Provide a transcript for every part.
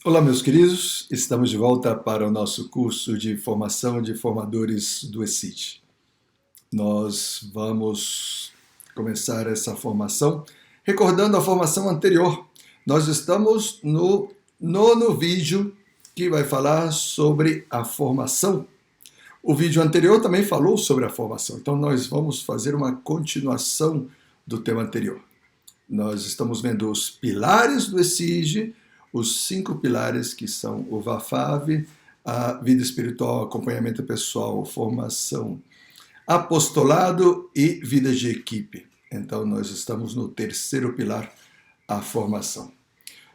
Olá, meus queridos, estamos de volta para o nosso curso de formação de formadores do ECID. Nós vamos começar essa formação recordando a formação anterior. Nós estamos no nono vídeo que vai falar sobre a formação. O vídeo anterior também falou sobre a formação, então nós vamos fazer uma continuação do tema anterior. Nós estamos vendo os pilares do ECID, os 5 pilares que são o VAFAV, a vida espiritual, acompanhamento pessoal, formação, apostolado e vida de equipe. Então nós estamos no terceiro pilar, a formação.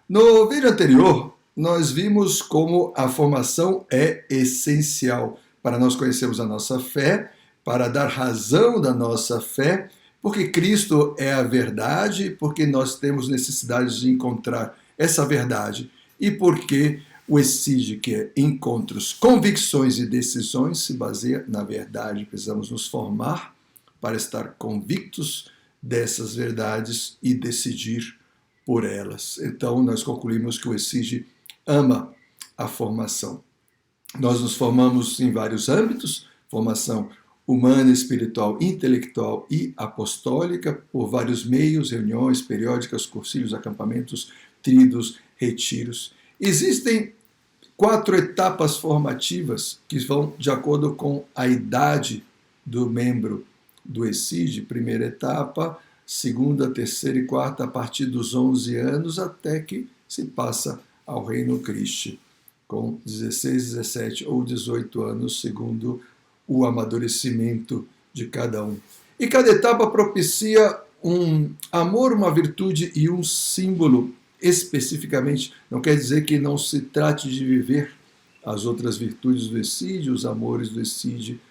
No vídeo anterior, nós vimos como a formação é essencial para nós conhecermos a nossa fé, para dar razão da nossa fé, porque Cristo é a verdade, porque nós temos necessidade de encontrar essa verdade e porque o ECID, que é encontros, convicções e decisões, se baseia na verdade. Precisamos nos formar para estar convictos dessas verdades e decidir por elas. Então, nós concluímos que o ECID ama a formação. Nós nos formamos em vários âmbitos, formação humana, espiritual, intelectual e apostólica, por vários meios, reuniões periódicas, cursilhos, acampamentos, tríduos, retiros. Existem 4 etapas formativas que vão de acordo com a idade do membro do ECID. Primeira etapa, segunda, terceira e quarta, a partir dos 11 anos, até que se passa ao Reino Cristo, com 16, 17 ou 18 anos, segundo o amadurecimento de cada um. E cada etapa propicia um amor, uma virtude e um símbolo especificamente. Não quer dizer que não se trate de viver as outras virtudes do ECID, os amores do ECID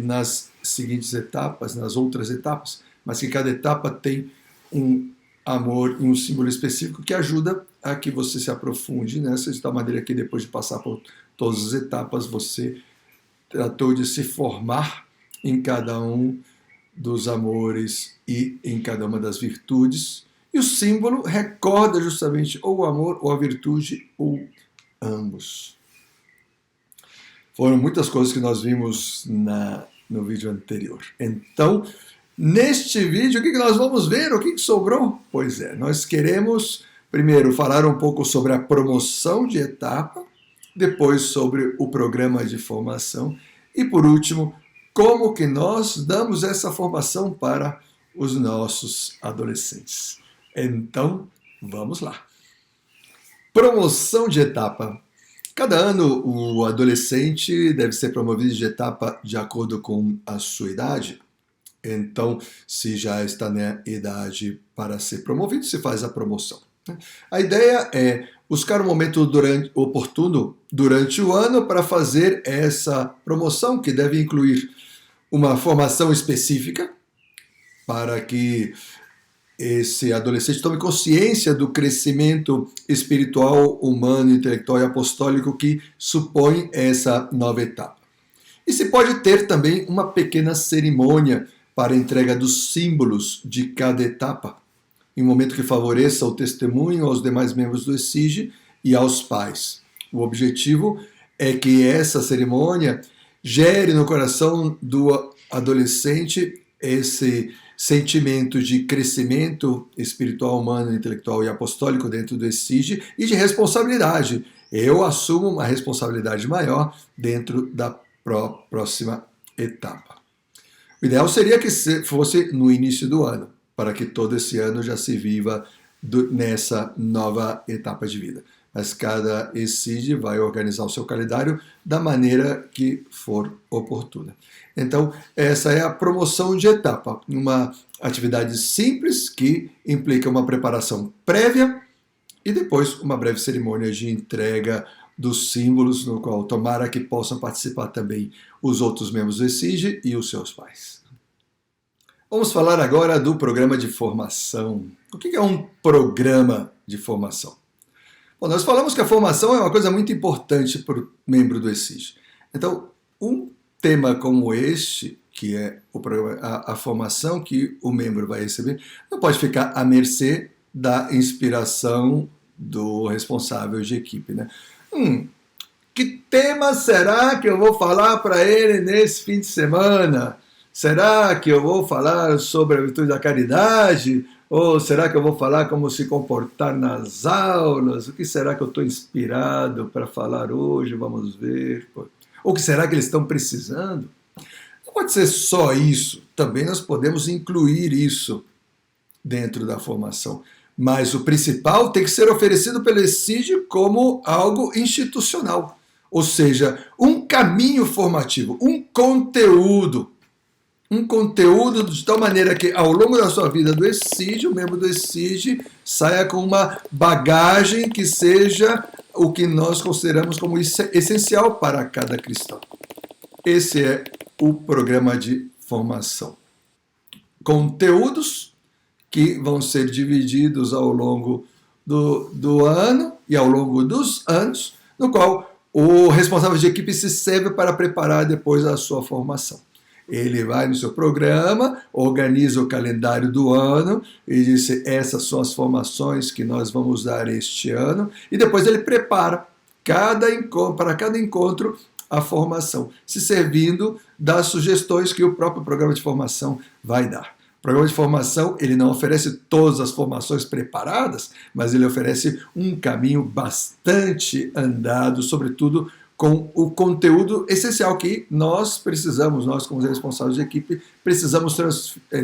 nas seguintes etapas, nas outras etapas, mas que cada etapa tem um amor e um símbolo específico que ajuda a que você se aprofunde nessa, de tal maneira que depois de passar por todas as etapas, você tratou de se formar em cada um dos amores e em cada uma das virtudes. E o símbolo recorda justamente ou o amor, ou a virtude, ou ambos. Foram muitas coisas que nós vimos no vídeo anterior. Então, neste vídeo, o que nós vamos ver? O que sobrou? Pois é, nós queremos, primeiro, falar um pouco sobre a promoção de etapa, depois sobre o programa de formação e, por último, como que nós damos essa formação para os nossos adolescentes. Então, vamos lá. Promoção de etapa. Cada ano, o adolescente deve ser promovido de etapa de acordo com a sua idade. Então, se já está na idade para ser promovido, se faz a promoção. A ideia é buscar um momento oportuno durante o ano para fazer essa promoção, que deve incluir uma formação específica, para que esse adolescente tome consciência do crescimento espiritual, humano, intelectual e apostólico que supõe essa nova etapa. E se pode ter também uma pequena cerimônia para a entrega dos símbolos de cada etapa, em um momento que favoreça o testemunho aos demais membros do ECID e aos pais. O objetivo é que essa cerimônia gere no coração do adolescente esse sentimento de crescimento espiritual, humano, intelectual e apostólico dentro do ECID e de responsabilidade. Eu assumo uma responsabilidade maior dentro da próxima etapa. O ideal seria que fosse no início do ano, para que todo esse ano já se viva nessa nova etapa de vida. Mas cada ECID vai organizar o seu calendário da maneira que for oportuna. Então, essa é a promoção de etapa, uma atividade simples que implica uma preparação prévia e depois uma breve cerimônia de entrega dos símbolos, no qual tomara que possam participar também os outros membros do ECID e os seus pais. Vamos falar agora do programa de formação. O que é um programa de formação? Bom, nós falamos que a formação é uma coisa muito importante para o membro do ECID. Então, um tema como este, que é o programa, a formação que o membro vai receber, não pode ficar à mercê da inspiração do responsável de equipe, né? Que tema será que eu vou falar para ele nesse fim de semana? Será que eu vou falar sobre a virtude da caridade? Ou será que eu vou falar como se comportar nas aulas? O que será que eu estou inspirado para falar hoje? Vamos ver. Ou o que será que eles estão precisando? Não pode ser só isso. Também nós podemos incluir isso dentro da formação. Mas o principal tem que ser oferecido pelo ESID como algo institucional. Ou seja, um caminho formativo, um conteúdo de tal maneira que ao longo da sua vida do ESID, o membro do ESID saia com uma bagagem que seja o que nós consideramos como essencial para cada cristão. Esse é o programa de formação. Conteúdos que vão ser divididos ao longo do ano e ao longo dos anos, no qual o responsável de equipe se serve para preparar depois a sua formação. Ele vai no seu programa, organiza o calendário do ano e diz: essas são as formações que nós vamos dar este ano, e depois ele prepara para cada encontro a formação, se servindo das sugestões que o próprio programa de formação vai dar. O programa de formação, ele não oferece todas as formações preparadas, mas ele oferece um caminho bastante andado, sobretudo com o conteúdo essencial que nós precisamos, nós como responsáveis de equipe, precisamos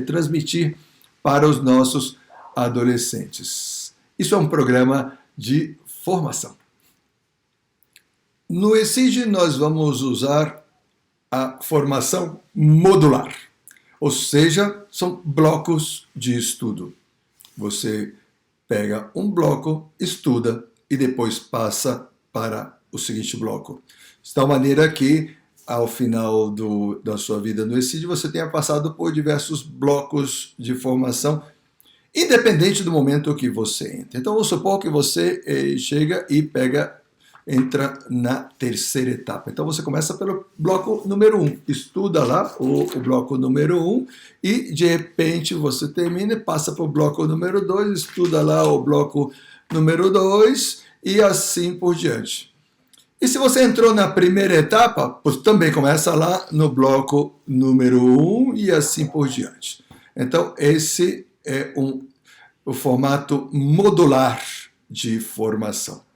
transmitir para os nossos adolescentes. Isso é um programa de formação. No ESID, nós vamos usar a formação modular. Ou seja, são blocos de estudo. Você pega um bloco, estuda e depois passa para o seguinte bloco. De tal maneira que, ao final da sua vida no ESID, você tenha passado por diversos blocos de formação, independente do momento que você entra. Então, vamos supor que você chega e entra na terceira etapa. Então você começa pelo bloco número 1, estuda lá o bloco número 1 e de repente você termina e passa para o bloco número 2, estuda lá o bloco número 2 e assim por diante. E se você entrou na primeira etapa, também começa lá no bloco número 1 e assim por diante. Então esse é o formato modular de formação.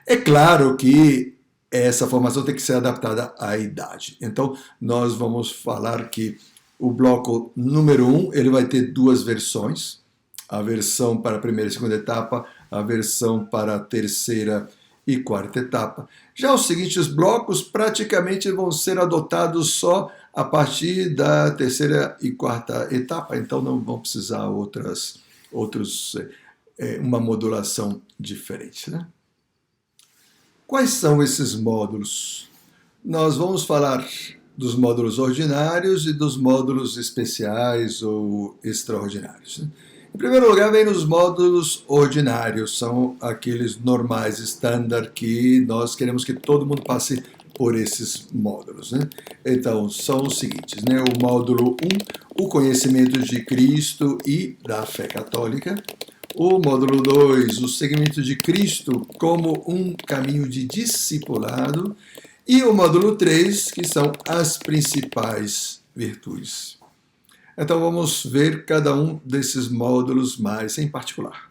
É claro que essa formação tem que ser adaptada à idade. Então, nós vamos falar que o bloco número 1, ele vai ter duas versões. A versão para a primeira e segunda etapa, a versão para a terceira e quarta etapa. Já os seguintes blocos praticamente vão ser adotados só a partir da terceira e quarta etapa. Então, não vão precisar uma modulação diferente, né? Quais são esses módulos? Nós vamos falar dos módulos ordinários e dos módulos especiais ou extraordinários. Em primeiro lugar, vem os módulos ordinários, são aqueles normais, standard, que nós queremos que todo mundo passe por esses módulos. Então, são os seguintes, o módulo 1, o conhecimento de Cristo e da fé católica. O módulo 2, o seguimento de Cristo como um caminho de discipulado. E o módulo 3, que são as principais virtudes. Então vamos ver cada um desses módulos mais em particular.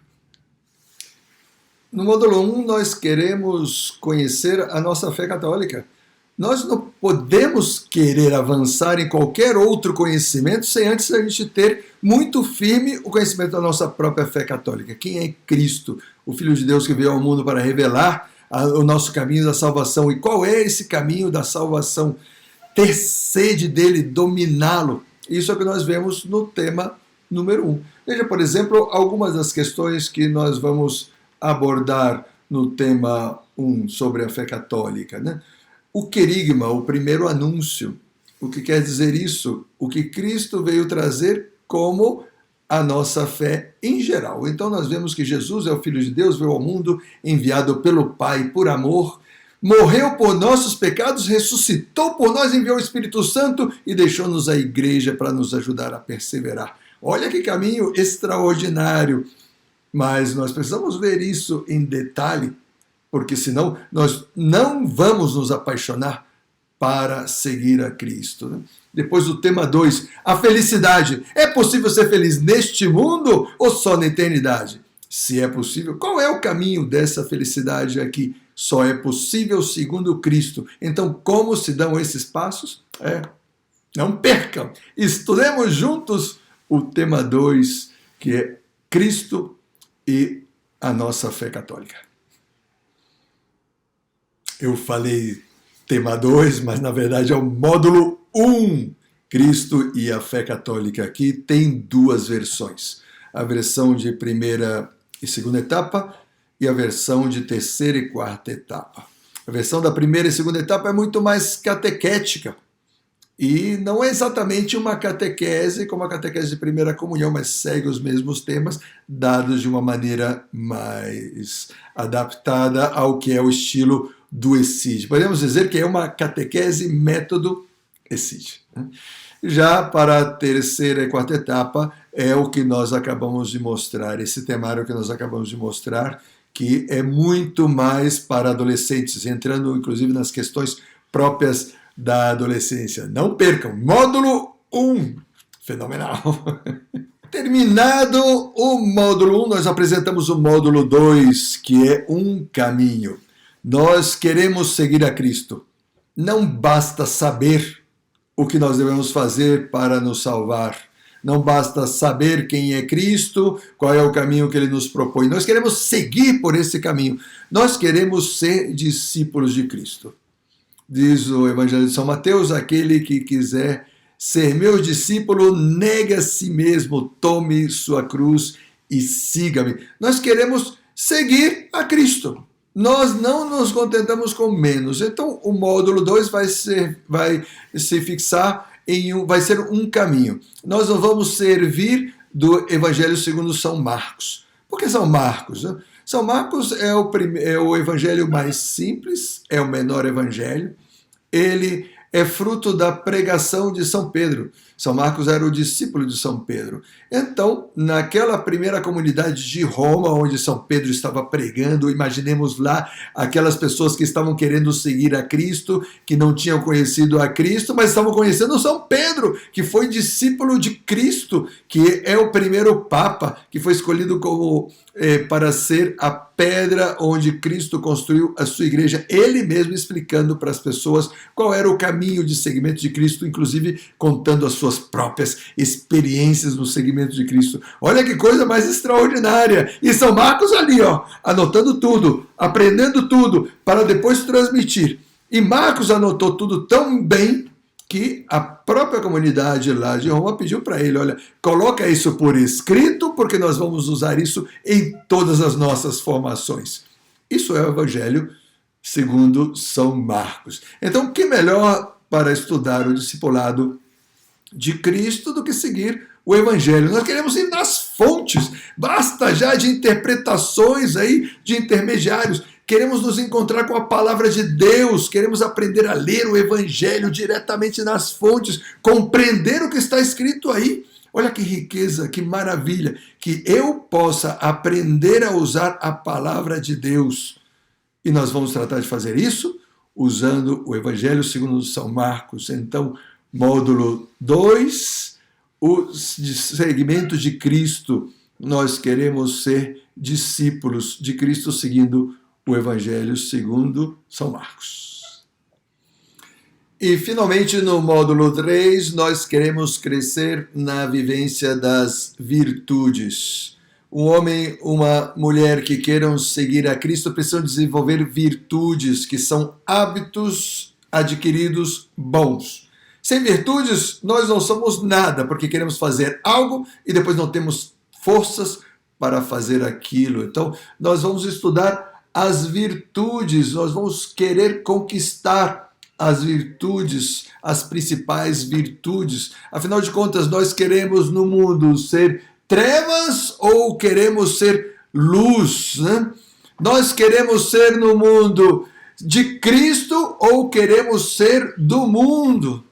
No módulo 1, nós queremos conhecer a nossa fé católica. Nós não podemos querer avançar em qualquer outro conhecimento sem antes a gente ter muito firme o conhecimento da nossa própria fé católica. Quem é Cristo, o Filho de Deus que veio ao mundo para revelar o nosso caminho da salvação. E qual é esse caminho da salvação? Ter sede dele, dominá-lo. Isso é o que nós vemos no tema número 1. Veja, por exemplo, algumas das questões que nós vamos abordar no tema 1 sobre a fé católica, O querigma, o primeiro anúncio. O que quer dizer isso? O que Cristo veio trazer como a nossa fé em geral. Então nós vemos que Jesus é o Filho de Deus, veio ao mundo enviado pelo Pai por amor, morreu por nossos pecados, ressuscitou por nós, enviou o Espírito Santo e deixou-nos a igreja para nos ajudar a perseverar. Olha que caminho extraordinário. mas nós precisamos ver isso em detalhe, porque senão nós não vamos nos apaixonar para seguir a Cristo, né? Depois o tema 2, a felicidade. É possível ser feliz neste mundo ou só na eternidade? Se é possível, qual é o caminho dessa felicidade aqui? Só é possível segundo Cristo. Então, como se dão esses passos? Não percam! Estudemos juntos o tema 2, que é Cristo e a nossa fé católica. Eu falei tema 2, mas na verdade é o módulo 1, Cristo e a fé católica. Aqui tem duas versões, a versão de primeira e segunda etapa e a versão de terceira e quarta etapa. A versão da primeira e segunda etapa é muito mais catequética e não é exatamente uma catequese como a catequese de primeira comunhão, mas segue os mesmos temas, dados de uma maneira mais adaptada ao que é o estilo do ESID. Podemos dizer que é uma catequese método ESID. Já para a terceira e quarta etapa é o que nós acabamos de mostrar, esse temário que nós acabamos de mostrar, que é muito mais para adolescentes, entrando inclusive nas questões próprias da adolescência. Não percam, módulo 1, fenomenal. Terminado o módulo 1, nós apresentamos o módulo 2, que é um caminho. Nós queremos seguir a Cristo. Não basta saber o que nós devemos fazer para nos salvar. Não basta saber quem é Cristo, qual é o caminho que Ele nos propõe. Nós queremos seguir por esse caminho. Nós queremos ser discípulos de Cristo. Diz o Evangelho de São Mateus, aquele que quiser ser meu discípulo, negue a si mesmo, tome sua cruz e siga-me. Nós queremos seguir a Cristo. Nós não nos contentamos com menos. Então, o módulo 2 vai se fixar vai ser um caminho. Nós não vamos servir do Evangelho segundo São Marcos. Por que São Marcos? Né? São Marcos é o evangelho mais simples, é o menor evangelho. Ele é fruto da pregação de São Pedro. São Marcos era o discípulo de São Pedro. Então, naquela primeira comunidade de Roma, onde São Pedro estava pregando, imaginemos lá aquelas pessoas que estavam querendo seguir a Cristo, que não tinham conhecido a Cristo, mas estavam conhecendo São Pedro, que foi discípulo de Cristo, que é o primeiro Papa, que foi escolhido para ser a pedra onde Cristo construiu a sua igreja, ele mesmo explicando para as pessoas qual era o caminho de seguimento de Cristo, inclusive contando as suas próprias experiências no seguimento de Cristo. Olha que coisa mais extraordinária! E São Marcos ali, anotando tudo, aprendendo tudo, para depois transmitir. E Marcos anotou tudo tão bem que a própria comunidade lá de Roma pediu para ele, olha, coloca isso por escrito, porque nós vamos usar isso em todas as nossas formações. Isso é o Evangelho segundo São Marcos. Então, que melhor para estudar o discipulado de Cristo do que seguir o Evangelho? Nós queremos ir nas fontes, basta já de interpretações aí, de intermediários. Queremos nos encontrar com a palavra de Deus, queremos aprender a ler o Evangelho diretamente nas fontes, compreender o que está escrito aí. Olha que riqueza, que maravilha, que eu possa aprender a usar a palavra de Deus. E nós vamos tratar de fazer isso usando o Evangelho segundo São Marcos. Então, módulo 2, os segmentos de Cristo. Nós queremos ser discípulos de Cristo seguindo o Evangelho segundo São Marcos. E, finalmente, no módulo 3, nós queremos crescer na vivência das virtudes. Um homem, uma mulher que queiram seguir a Cristo precisam desenvolver virtudes, que são hábitos adquiridos bons. Sem virtudes, nós não somos nada, porque queremos fazer algo e depois não temos forças para fazer aquilo. Então, nós vamos estudar as virtudes, nós vamos querer conquistar as virtudes, as principais virtudes. Afinal de contas, nós queremos no mundo ser trevas ou queremos ser luz, né? Nós queremos ser no mundo de Cristo ou queremos ser do mundo?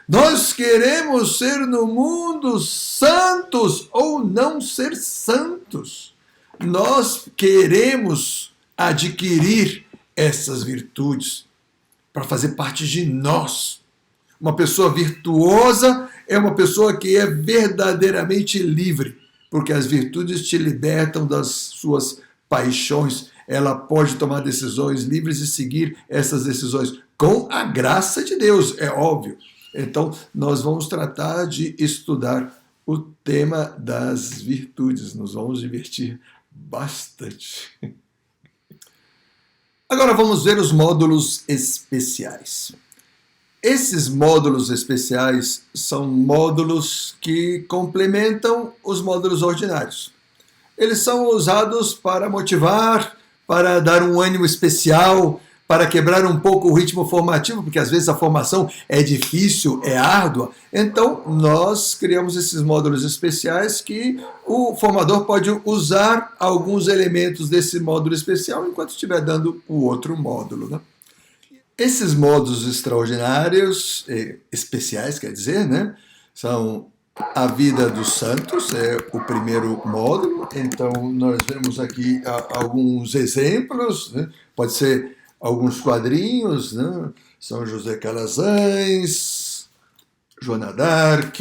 Nós queremos ser no mundo santos ou não ser santos? nós queremos adquirir essas virtudes para fazer parte de nós. Uma pessoa virtuosa é uma pessoa que é verdadeiramente livre, porque as virtudes te libertam das suas paixões. Ela pode tomar decisões livres e seguir essas decisões com a graça de Deus, é óbvio. Então, nós vamos tratar de estudar o tema das virtudes. Nos vamos divertir bastante. Agora vamos ver os módulos especiais. Esses módulos especiais são módulos que complementam os módulos ordinários. Eles são usados para motivar, para dar um ânimo especial, para quebrar um pouco o ritmo formativo, porque às vezes a formação é difícil, é árdua. Então, nós criamos esses módulos especiais que o formador pode usar alguns elementos desse módulo especial enquanto estiver dando o outro módulo, né? Esses módulos extraordinários, especiais, quer dizer, né, são a vida dos santos, é o primeiro módulo. Então, nós vemos aqui alguns exemplos, né? Pode ser alguns quadrinhos, né? São José Calazans, Joana d'Arc,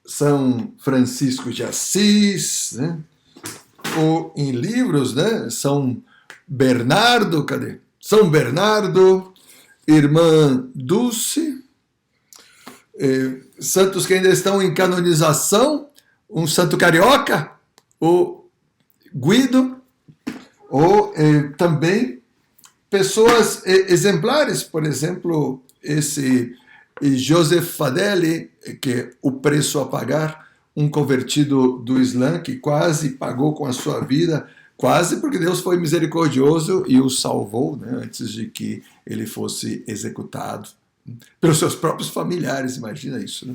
São Francisco de Assis, né? Ou em livros, né? São Bernardo, cadê? São Bernardo, Irmã Dulce, santos que ainda estão em canonização, um santo carioca, o Guido, ou também pessoas exemplares, por exemplo, esse Joseph Fadeli, que é O Preço a Pagar, um convertido do Islã que quase pagou com a sua vida, quase porque Deus foi misericordioso e o salvou, né, antes de que ele fosse executado pelos seus próprios familiares, imagina isso, né?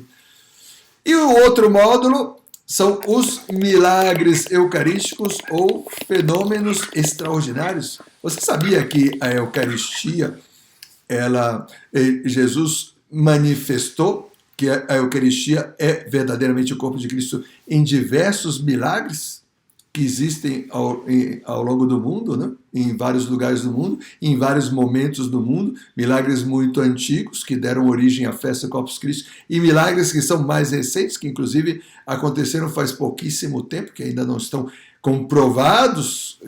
E o outro módulo são os milagres eucarísticos ou fenômenos extraordinários. Você sabia que a Eucaristia, Jesus manifestou que a Eucaristia é verdadeiramente o corpo de Cristo em diversos milagres que existem ao longo do mundo, né? Em vários lugares do mundo, em vários momentos do mundo, milagres muito antigos que deram origem à festa Corpus Christi e milagres que são mais recentes, que inclusive aconteceram faz pouquíssimo tempo, que ainda não estão comprovados,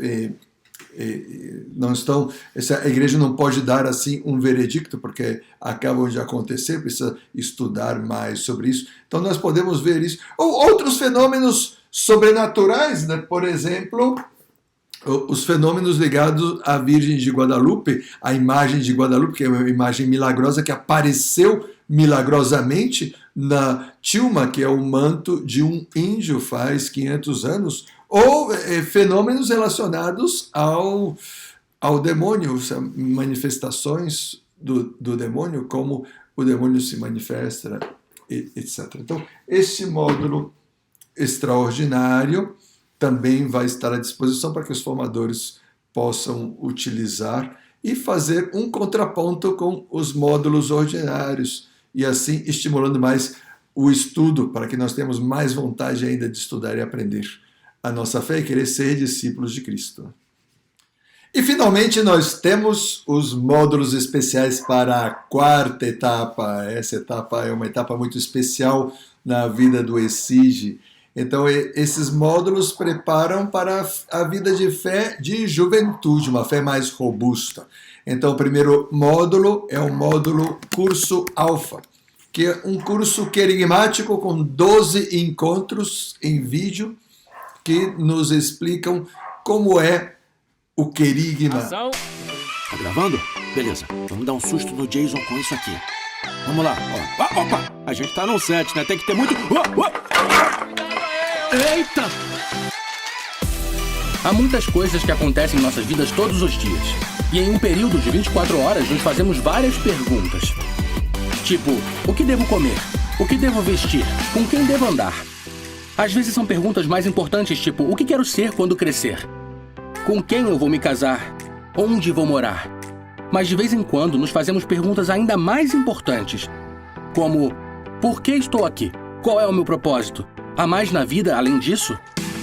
não estão, a igreja não pode dar assim um veredicto, porque acabam de acontecer, precisa estudar mais sobre isso. Então nós podemos ver isso. Ou outros fenômenos sobrenaturais, né? Por exemplo, os fenômenos ligados à Virgem de Guadalupe, a imagem de Guadalupe, que é uma imagem milagrosa que apareceu milagrosamente na tilma, que é o manto de um índio faz 500 anos, ou fenômenos relacionados ao demônio, manifestações do demônio, como o demônio se manifesta, etc. Então, esse módulo extraordinário também vai estar à disposição para que os formadores possam utilizar e fazer um contraponto com os módulos ordinários e assim estimulando mais o estudo para que nós tenhamos mais vontade ainda de estudar e aprender a nossa fé e querer ser discípulos de Cristo. E finalmente nós temos os módulos especiais para a quarta etapa. Essa etapa é uma etapa muito especial na vida do ESIG. Então, esses módulos preparam para a vida de fé de juventude, uma fé mais robusta. Então, o primeiro módulo é o módulo Curso Alfa, que é um curso querigmático com 12 encontros em vídeo que nos explicam como é o querigma. Ação. Tá gravando? Beleza, vamos dar um susto no Jason com isso aqui. Vamos lá, ó. Opa, a gente tá num set, né? Tem que ter muito... Eita! Há muitas coisas que acontecem em nossas vidas todos os dias. E em um período de 24 horas, nos fazemos várias perguntas. Tipo, o que devo comer? O que devo vestir? Com quem devo andar? Às vezes são perguntas mais importantes, tipo, o que quero ser quando crescer? Com quem eu vou me casar? Onde vou morar? Mas de vez em quando nos fazemos perguntas ainda mais importantes, como, por que estou aqui? Qual é o meu propósito? Há mais na vida além disso?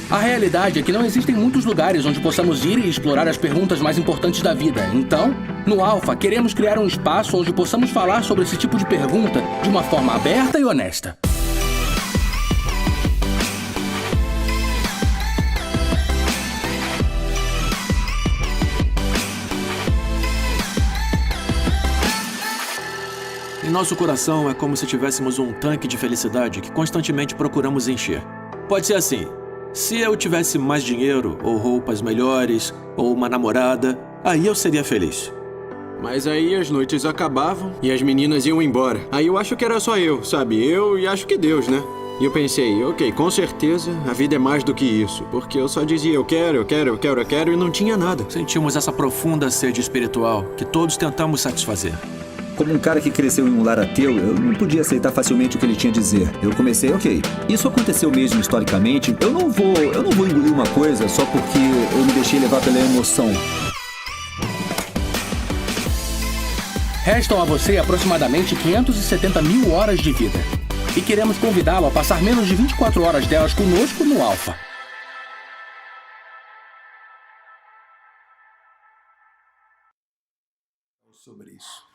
A realidade é que não existem muitos lugares onde possamos ir e explorar as perguntas mais importantes da vida. Então, no Alpha, queremos criar um espaço onde possamos falar sobre esse tipo de pergunta de uma forma aberta e honesta. Em nosso coração é como se tivéssemos um tanque de felicidade que constantemente procuramos encher. Pode ser assim. Se eu tivesse mais dinheiro, ou roupas melhores, ou uma namorada, aí eu seria feliz. Mas aí as noites acabavam e as meninas iam embora. Aí eu acho que era só eu, sabe? Eu e acho que Deus, né? E eu pensei, ok, com certeza a vida é mais do que isso. Porque eu só dizia eu quero e não tinha nada. Sentimos essa profunda sede espiritual que todos tentamos satisfazer. Como um cara que cresceu em um lar ateu, eu não podia aceitar facilmente o que ele tinha a dizer. Eu comecei, ok, isso aconteceu mesmo historicamente. Eu não vou engolir uma coisa só porque eu me deixei levar pela emoção. Restam a você aproximadamente 570 mil horas de vida. E queremos convidá-lo a passar menos de 24 horas delas conosco no Alpha. Sobre isso.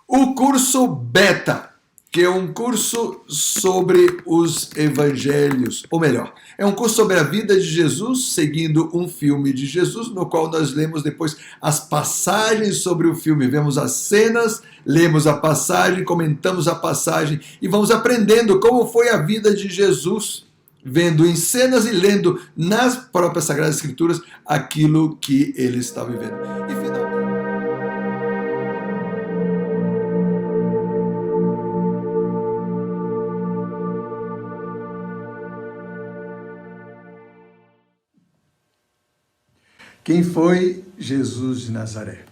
O curso Beta, que é um curso sobre os evangelhos, ou melhor, é um curso sobre a vida de Jesus, seguindo um filme de Jesus, no qual nós lemos depois as passagens sobre o filme, vemos as cenas, lemos a passagem, comentamos a passagem e vamos aprendendo como foi a vida de Jesus, vendo em cenas e lendo nas próprias Sagradas Escrituras aquilo que ele está vivendo. E finalmente, quem foi Jesus de Nazaré?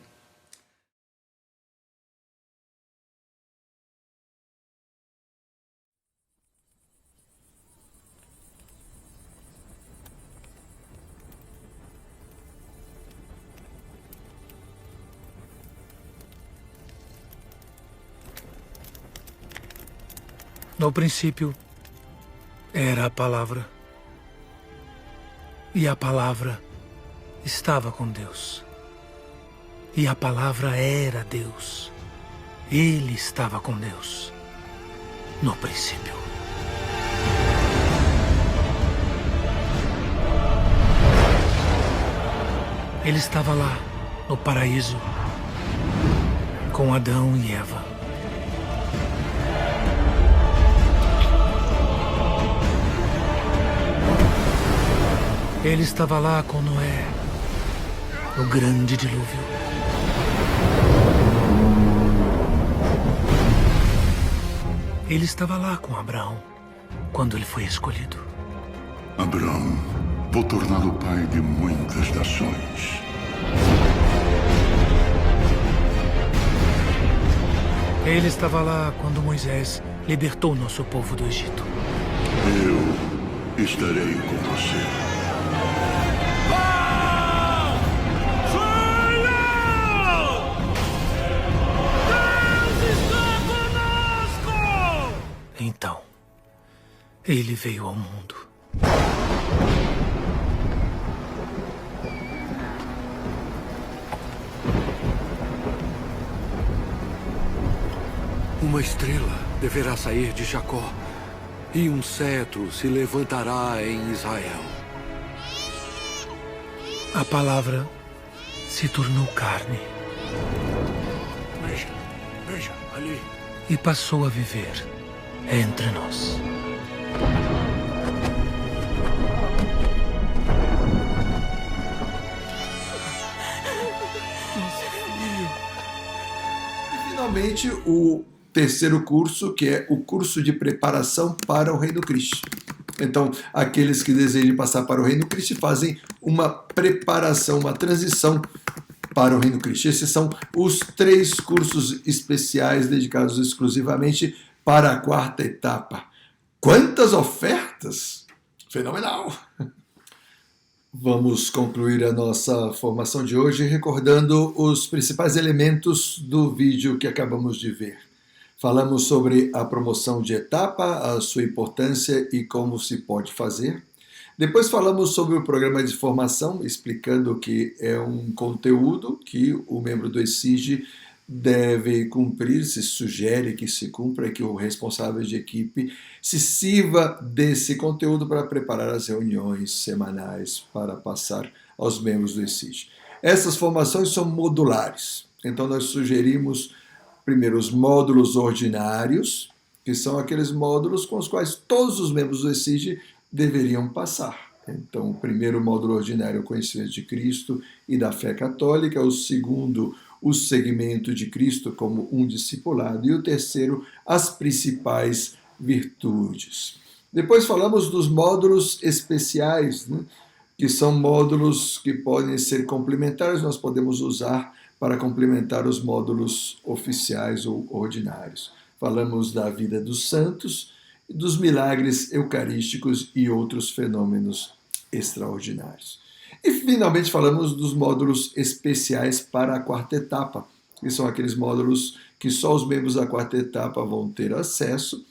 No princípio era a palavra, e a palavra estava com Deus, e a palavra era Deus. Ele estava com Deus no princípio. Ele estava lá no paraíso com Adão e Eva. Ele estava lá com Noé no grande dilúvio. Ele estava lá com Abraão quando ele foi escolhido. Abraão, vou torná-lo pai de muitas nações. Ele estava lá quando Moisés libertou nosso povo do Egito. Eu estarei com você. Então, ele veio ao mundo. Uma estrela deverá sair de Jacó, e um cetro se levantará em Israel. A palavra se tornou carne. Veja, ali. E passou a viver entre nós. E finalmente o terceiro curso, que é o curso de preparação para o Reino Cristo. Então, aqueles que desejam passar para o Reino Cristo fazem uma preparação, uma transição para o Reino Cristo. Esses são os 3 cursos especiais dedicados exclusivamente para a 4ª etapa. Quantas ofertas! Fenomenal! Vamos concluir a nossa formação de hoje recordando os principais elementos do vídeo que acabamos de ver. Falamos sobre a promoção de etapa, a sua importância e como se pode fazer. Depois falamos sobre o programa de formação, explicando que é um conteúdo que o membro do ESIG deve cumprir, se sugere que se cumpra, que o responsável de equipe se sirva desse conteúdo para preparar as reuniões semanais para passar aos membros do ESIG. Essas formações são modulares, então nós sugerimos primeiro os módulos ordinários, que são aqueles módulos com os quais todos os membros do ESIG deveriam passar. Então, o primeiro módulo ordinário é o conhecimento de Cristo e da fé católica, o segundo, o segmento de Cristo como um discipulado, e o terceiro, as principais virtudes. Depois falamos dos módulos especiais, né, que são módulos que podem ser complementares, nós podemos usar para complementar os módulos oficiais ou ordinários. Falamos da vida dos santos, dos milagres eucarísticos e outros fenômenos extraordinários. E, finalmente, falamos dos módulos especiais para a quarta etapa, que são aqueles módulos que só os membros da quarta etapa vão ter acesso,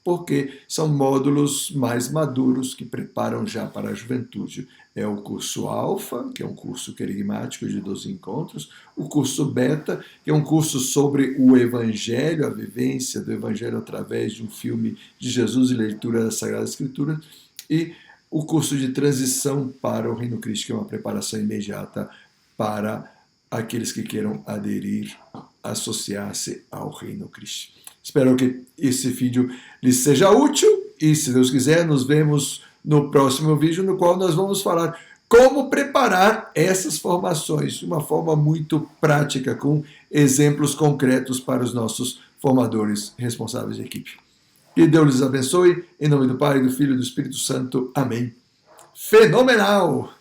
porque são módulos mais maduros que preparam já para a juventude. É o curso Alfa, que é um curso querigmático de 12 encontros, o curso Beta, que é um curso sobre o Evangelho, a vivência do Evangelho através de um filme de Jesus e leitura da Sagrada Escritura, e o curso de transição para o Reino Cristo, que é uma preparação imediata para aqueles que queiram aderir, associar-se ao Reino Cristo. Espero que esse vídeo lhes seja útil e, se Deus quiser, nos vemos no próximo vídeo, no qual nós vamos falar como preparar essas formações de uma forma muito prática, com exemplos concretos para os nossos formadores responsáveis de equipe. Que Deus lhes abençoe, em nome do Pai, do Filho e do Espírito Santo. Amém. Fenomenal!